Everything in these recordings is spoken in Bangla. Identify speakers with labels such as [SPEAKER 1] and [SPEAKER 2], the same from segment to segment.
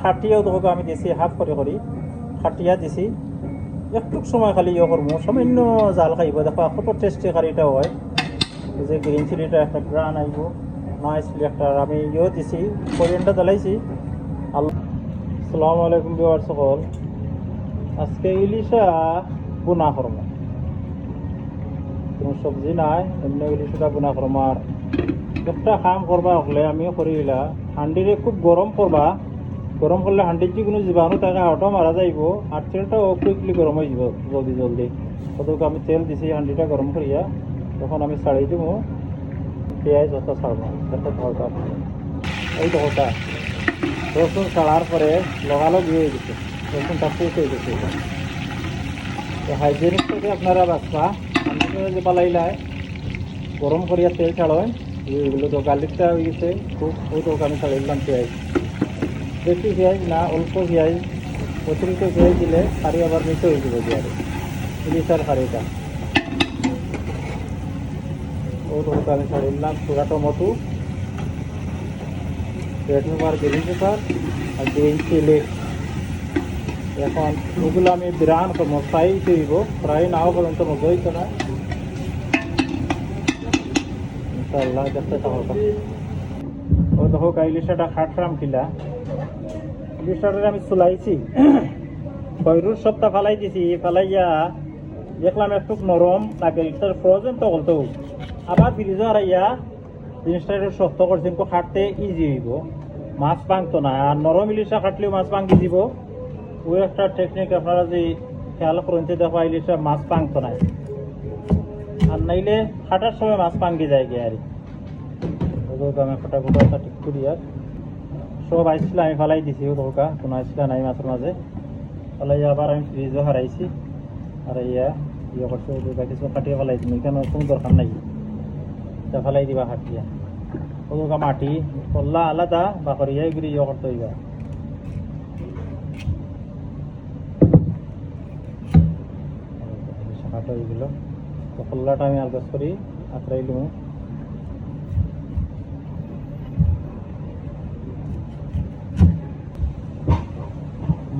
[SPEAKER 1] খাটিয়াও তোকে আমি দিছি হাফ করে খাটিয়া দিছি একটু সময় খালি ইয়ে করবো সামান্য জাল খাইব দেখো কত টেস্টি কারিটা হয় যে গ্রিন চিলিটা একটা গ্রান আইব নাইস একটা আমি ইয়েও দিছি কোরিয়ানটা জ্বালাইছি আসসালামু আলাইকুম ভিউয়ার্স সকল আজকে ইলিশা বুনা করবো কোনো সবজি নাই এমনি ইলিশটা বুনা করবো আর একটা কাম করবা হলে আমিও করিলা হান্ডিরে খুব গরম করবা গরম করলে হান্ডির যে কোনো জীবাণু থাকে আউটাও মারা যাইব আর তেলটাও কুইকলি গরম হয়ে যাব জলদি কতটুকু আমি তেল দিছি হান্ডিটা গরম করিয়া তখন আমি ছাড়িয়ে দিব পেঁয়াজ যত ছাড়বো দেখো ধরটা এই ধরটা রসুন ছাড়ার পরে লগালগ ইয়ে হয়ে গেছে রসুনটা ফুট হয়ে গেছে তো হাইজেনিক থেকে আপনারা বাঁচবা হান্ডিটা যে পালাইলায় গরম করিয়া তেল ছাড়ায় এগুলো তো গার্লিকটা হয়ে গেছে খুব ওই তো আমি ছাড়িয়ে দিলাম পেঁয়াজ বেশি পেঁয়াজ না অল্প পেঁয়াজ অতিরিক্ত পেঁয়াজ দিলে শাড়ি আবার মিশে হয়ে যাবে পেঁয়াজে ইলিশার শাড়িটা ওটা আমি ছাড়িয়ে দিলাম পুরা tomato red pepper green pepper আর গ্রিন চিলি এখন এগুলো আমি বিরান করবো ফ্রাই করব ফ্রাই না হওয়া পর্যন্ত মজা হইতো না ইনশাআল্লাহ দেখতে থাকো ও দেখো ইলিশাটা খাটরাম কিলা ইলিশাটা আমি চুলাইছি খয়রুর সবটা ফালাই দিছি ফালাইয়া দেখলাম একটু নরম লাগে ইলিশার ফ্রোজেন তো বলতো আবার ফ্রিজে হারাইয়া জিনিসটা একটু শক্ত করছি খাটতে ইজি হইব মাছ ভাঙতো না আর নরম ইলিশা খাটলেও মাছ ভাঙি দিব ওই একটা টেকনিক আপনারা যে খেয়াল করেন দেখো ইলিশা মাছ ভাঙতো না আর নাইলে খাটার সময় মাছ ভাঙ্গি যায় গিয়ে আর আমি ফটাফটা ঠিক করি আর সব আইসিলা আমি ফালাই দিছি ধোকা কোনো আইসিলা নাই মাছের মাঝে ফালাই আবার আমি ফ্রিজও হারাইছি আর ইয়ে করছে কিছু কাটিয়ে ফেলাই দিন এখানে কোনো দরকার নাই তা ফেলাই দিবা কাটিয়া ওদোকা মাটি কল্লা আলাদা বা করিয়া এগুলি ইয়ে করতে হইবা শাখাটা ওইগুলো তো কল্লাটা আমি আলগাছ করি আঁতরাইলু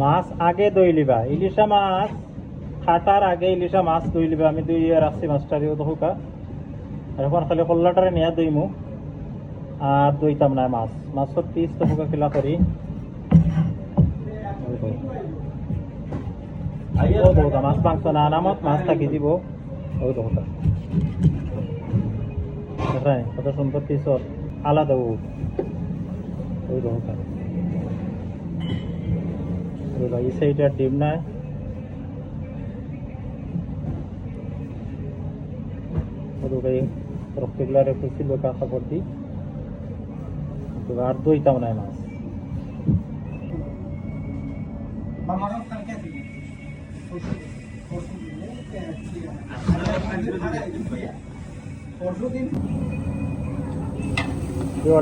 [SPEAKER 1] মাছ আগে দই লিবা ইলিশা মাছ খাটার আগে ইলিশা মাছ দই লিবা আমি দই রাখছি মাছটা দিও তো হোকা আর এখন খালি কল্লাটারে নিয়ে দইমু আর দইতাম না মাছের পিস তো হোকা কিলা করি মাছ মাংস না নামত মাছ থাকি দিব ওই তো হোকা কত সুন্দর পিসর আলাদা ওই তো হোকা এই সাইডে আর ডিম নাই রক্তগুলার একটু ছিল কাঁচা পড়তি আর দইতাম নাই মাছ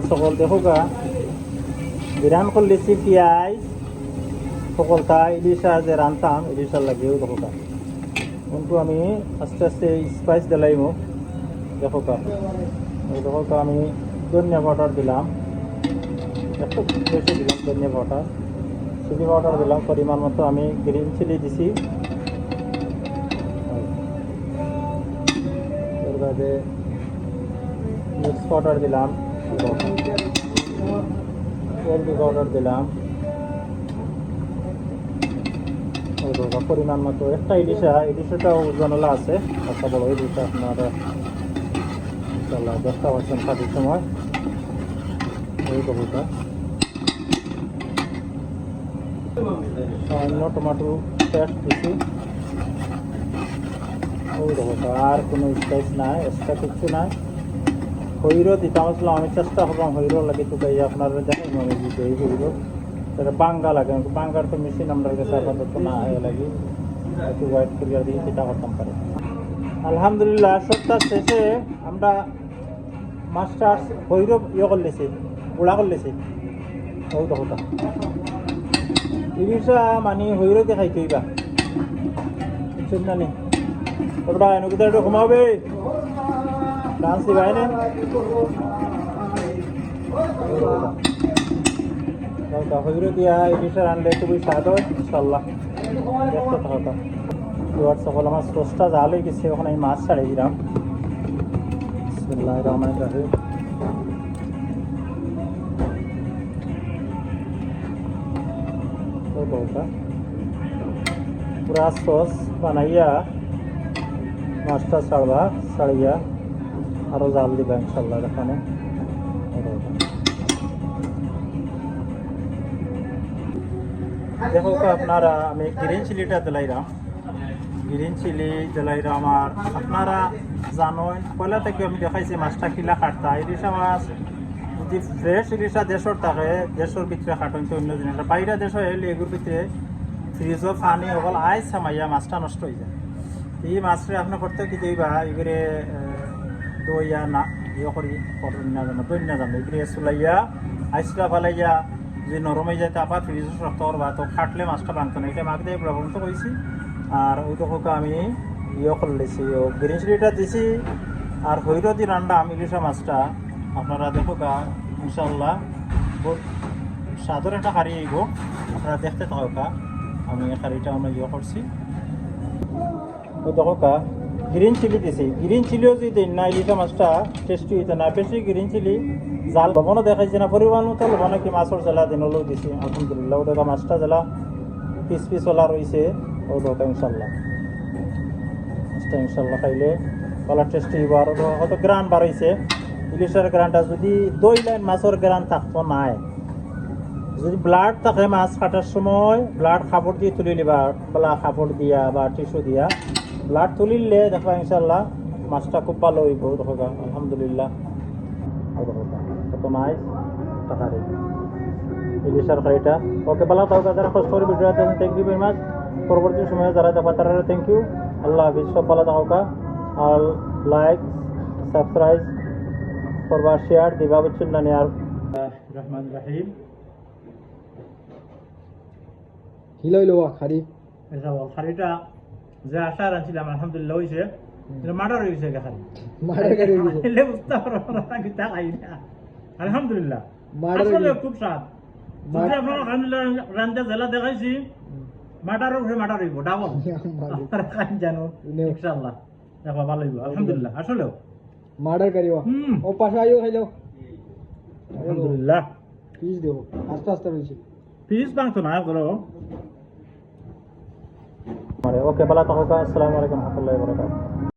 [SPEAKER 1] সকল দেখো গা বিরান করলেছি পিঁয়াজ সকলটা ইলিশা যে রানতাম ইলিশার লাগেও দেখো কিন্তু আমি আস্তে আস্তে স্পাইস দিলাইম দেখো দেখো আমি ধনিয়া পাউডার দিলাম একটু বেশি দিলাম ধনিয়া পাউডার চিলি পাউডার দিলাম পরিমাণ মতো আমি গ্রিন চিলি দিছি এর বাদে মিক্স পাউডার দিলাম হলদি পাউডার দিলাম পরিমাণ মতো একটা ইলিশাটা ওজনলা আছে একটা বড় ইলিশা আপনার ইনশাআল্লাহ 10% কাটির সময় ওই কবুটা সামান্য টমেটো পেস্ট দিছি ওই কবুটা আর কোনো স্পাইস নাই এক্সট্রা কিছু নাই হইরো দিতাম আসলে আমি চেষ্টা করলাম হইরো লাগে তো তাই আপনারা দেখেন আমি দিতে এই হইরো এটা বাঙ্গা লাগে বাঙ্গার তো মেশিন আমরা কাছে আপাতত না লাগে একটু হোয়াইট করিয়া দিয়ে সেটা করতাম পারে আলহামদুলিল্লাহ সপ্তাহ শেষে আমরা মাছটা হৈরব ইয়ে করলেছি গুঁড়া করলেছি ওই কথা ইলিশা মানে হৈরতে খাইতে হইবা বুঝছেন না নি ওটা এনুকুদা একটু ঘুমাবে ডান্স দিবাই না হইরো দিয়া ইলিশের আনলে খুবই স্বাদ হয় ইনশাল্লাহ। দেখতে থাকো এবার সকল আমার সসটা জাল হয়ে গেছে, ওখানে আমি মাছ ছাড়িয়ে দিলাম। বিসমিল্লাহির রহমানির রহিম। পুরা সস বানাইয়া মাছটা ছাড়বা, ছাড়িয়া আরো জাল দিবা ইনশাল্লাহ। এখানে দেখো আপনারা আমি গ্রিন চিলিটা দিলাইরাম, গ্রিন চিলি দিলাইরাম। আর আপনারা জানেন পয়লা থেকে আমি দেখাইছি মাছটা কিলা কাটতা। ইলিশা মাছ যদি ফ্রেশ ইলিশা দেশর থাকে, দেশের ভিতরে কাটন তো অন্য জিনিস, বাইরে দেশ এলে এগুলোর ভিতরে ফ্রিজও পানি অকল আইস সামাইয়া মাছটা নষ্ট হয়ে যায়। এই মাছটা আপনার করতে কি দিবা এগুলো দইয়া না ইয়ে করি না জানো, দই না জানো, এগুলো চুলাইয়া আইসটা ফালাইয়া যদি নরম হয়ে যায় তারপর ফ্রিজও শক্ত করবা, তো খাটলে মাছটা বানতো না। এটা মাছ দিয়ে প্রবন্ধ করেছি। আর ওই টুকুকে আমি ইয়ে করে লেছি, গ্রিন চিলিটা দিছি। আর হইরো দি রান্না আমি ইলিশা মাছটা আপনারা দেখো ইনশাল্লাহ বহুত স্বাদের একটা কারি আইব। আপনারা দেখতে থাকা আমি কারিটা আমরা ইয়ে করছি। তো দেখো গ্রিন চিলি দিছি, গ্রিন চিলিও যদি দিন না ইলিশা মাছটা টেস্টি হইতে না। বেশি গ্রিন চিলি জাল লবণও দেখাইছে না, পরিমাণ মতো লবণ কি মাছের জ্বালা দিনলেও দিছি আলহামদুলিল্লাহ। ওটা মাছটা জ্বালা পিস পিস ওলা রয়েছে ও দোকা ইনশাল্লাহ। মাছটা ইনশাল্লাহ খাইলে ভালো টেস্টি হইব। আর হয়তো গ্রান বাড়াইছে ইলিশের গ্রানটা, যদি দই লাইন মাছের গ্রান থাকতো নাই, যদি ব্লাড থাকে মাছ কাটার সময় ব্লাড কাপড় দিয়ে তুলে নিবা, বলা কাপড় দিয়া বা টিস্যু দিয়া ব্লাড তুলিলে দেখবা ইনশাল্লাহ মাছটা খুব ভালো হইব। দেখো আলহামদুলিল্লাহ কত নাইস টাকারে ইলিশার কারিটা। ওকে ভালো থাকা যারা কষ্ট করে ভিডিও দেখেন, থ্যাংক ইউ ভেরি মাছ। পরবর্তী সময়ে যারা দেখা তারা থ্যাংক ইউ। আল্লাহ হাফিজ, সব ভালো থাকা। আর লাইক সাবস্ক্রাইব করবা, শেয়ার দিবা বুঝছেন না। আর রহমান রাহিম
[SPEAKER 2] হিলাইলো খারি
[SPEAKER 1] খারিটা যে আশা রাখছিলাম আলহামদুলিল্লাহ হয়েছে, মার্ডার হয়ে গেছে খারি
[SPEAKER 2] মার্ডার করে দিয়েছে।
[SPEAKER 1] এলে বুঝতে পারবো না কিতা খাই না আলহামদুলিল্লাহ।
[SPEAKER 2] মার্ডার
[SPEAKER 1] আসলে খুব স্বাদ। যদি আপনারা রান্না জেলা দেখাইছি মার্ডারের উপরে মার্ডার হইব ডাবল। আপনারা খাই জানো ইনশাআল্লাহ দেখো ভালো হইব আলহামদুলিল্লাহ। আসলেও
[SPEAKER 2] মার্ডার করিও ও পাশে আইও খাইলো
[SPEAKER 1] আলহামদুলিল্লাহ।
[SPEAKER 2] পিস দেবো আস্তে আস্তে রয়েছে
[SPEAKER 1] পিস বাংতো না বলো। ওকে ভালো থাকো। আসসালামু আলাইকুম ওয়া রাহমাতুল্লাহি ওয়া বারাকাতুহু।